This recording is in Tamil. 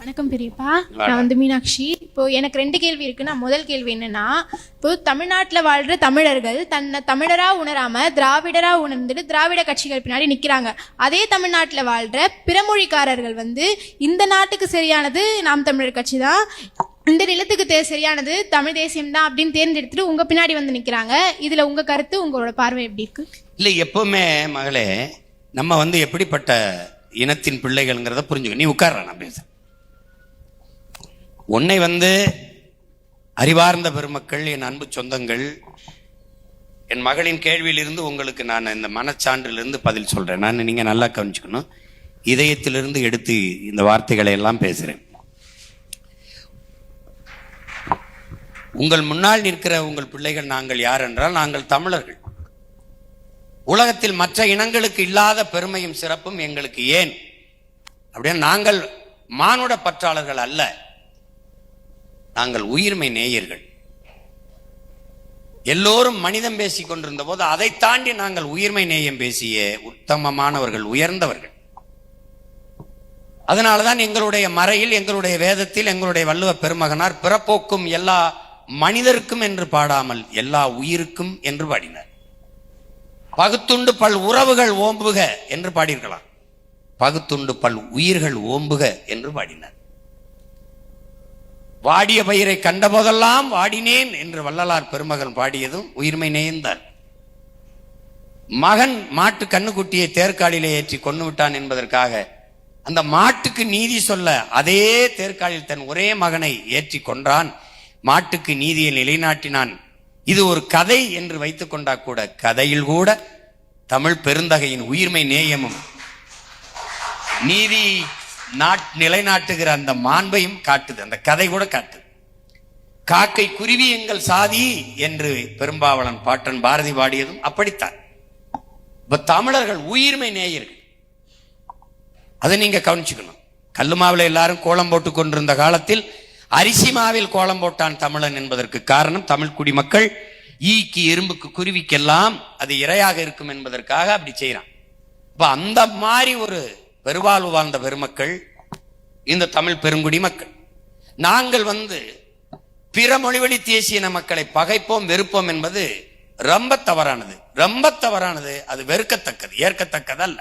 வணக்கம் பெரியப்பா. நான் மீனாட்சி. இப்போ எனக்கு 2 கேள்வி இருக்குன்னா, முதல் கேள்வி என்னன்னா, இப்போ தமிழ்நாட்டில் வாழ்ற தமிழர்கள் தன்னை தமிழரா உணராம திராவிடரா உணர்ந்துட்டு திராவிட கட்சிகள் பின்னாடி நிக்கிறாங்க. அதே தமிழ்நாட்டில் வாழ்ற பிறமொழிக்காரர்கள் இந்த நாட்டுக்கு சரியானது நாம் தமிழர் கட்சி தான், இந்த நிலத்துக்கு சரியானது தமிழ் தேசியம் தான் அப்படின்னு தேர்ந்தெடுத்துட்டு உங்க பின்னாடி நிக்கிறாங்க. இதுல உங்க கருத்து, உங்களோட பார்வை எப்படி இருக்கு? இல்ல, எப்பவுமே மகளே, நம்ம எப்படிப்பட்ட இனத்தின் பிள்ளைகள்ங்கிறத புரிஞ்சுக்க. நீ உட்கார்ற, நான் பேச. உன்னை அறிவார்ந்த பெருமக்கள், என் அன்பு சொந்தங்கள், என் மகளின் கேள்வியிலிருந்து உங்களுக்கு நான் இந்த மனச்சான்றிலிருந்து பதில் சொல்றேன். நான் நீங்க நல்லா கவனிச்சுக்கணும். இதயத்திலிருந்து எடுத்து இந்த வார்த்தைகளை எல்லாம் பேசுறேன். உங்கள் முன்னால் நிற்கிற உங்கள் பிள்ளைகள் நாங்கள் யார் என்றால், நாங்கள் தமிழர்கள். உலகத்தில் மற்ற இனங்களுக்கு இல்லாத பெருமையும் சிறப்பும் எங்களுக்கு ஏன் அப்படின்னா, நாங்கள் மானுட பற்றாளர்கள் அல்ல, நாங்கள் உயிர்மை நேயர்கள். எல்லோரும் மனிதம் பேசிக் கொண்டிருந்த போது அதை தாண்டி நாங்கள் உயிர்மை நேயம் பேசிய உத்தமமானவர்கள், உயர்ந்தவர்கள். அதனாலதான் எங்களுடைய மறையில், எங்களுடைய வேதத்தில் எங்களுடைய வள்ளுவ பெருமகனார் பிறப்போக்கும் எல்லா மனிதருக்கும் என்று பாடாமல் எல்லா உயிருக்கும் என்று பாடினார். பகுத்துண்டு பல் உறவுகள் ஓம்புக என்று பாடியிருக்கலாம், பகுத்துண்டு பல் உயிர்கள் ஓம்புக என்று பாடினார். வாடிய பயிரை கண்டபோதெல்லாம் வாடினேன் என்று வள்ளலார் பெருமகன் பாடியதும் உயிர்மை நேயந்தார். மகன் மாட்டு கண்ணுக்குட்டியை தேர்காலிலே ஏற்றி கொண்டு விட்டான் என்பதற்காக அந்த மாட்டுக்கு நீதி சொல்ல அதே தேர்காலில் தன் ஒரே மகனை ஏற்றி கொன்றான், மாட்டுக்கு நீதியை நிலைநாட்டினான். இது ஒரு கதை என்று வைத்துக் கொண்டா கூட, கதையில் கூட தமிழ் பெருந்தகையின் உயிர்மை நேயமும் நீதி நிலைநாட்டுகிற அந்த மாண்பையும் காட்டுது. அந்த கதை கூட காட்டுது. காக்கை குருவி எங்கள் சாதி என்று பெரும்பாவளன் பாட்டன் பாரதி பாடியதும் அப்படித்தான். இப்ப தமிழர்கள் உயிர்மை நேயர்கள், அதை நீங்க கவனிச்சுக்கணும். கல்லுமாவில் எல்லாரும் கோலம் போட்டுக் கொண்டிருந்த காலத்தில் அரிசி மாவில் கோலம் போட்டான் தமிழன் என்பதற்கு காரணம், தமிழ் குடிமக்கள் ஈக்கு எறும்புக்கு குருவிக்கெல்லாம் அது இரையாக இருக்கும் என்பதற்காக அப்படி செய்யறான். இப்ப அந்த மாதிரி ஒரு பெருவாழ்வு வாழ்ந்த பெருமக்கள் இந்த தமிழ் பெருங்குடி மக்கள். நாங்கள் பிற மொழிவழி தேசிய மக்களை பகைப்போம், வெறுப்போம் என்பது ரொம்ப தவறானது, ரொம்ப தவறானது. அது வெறுக்கத்தக்கது, ஏற்கத்தக்கதல்ல.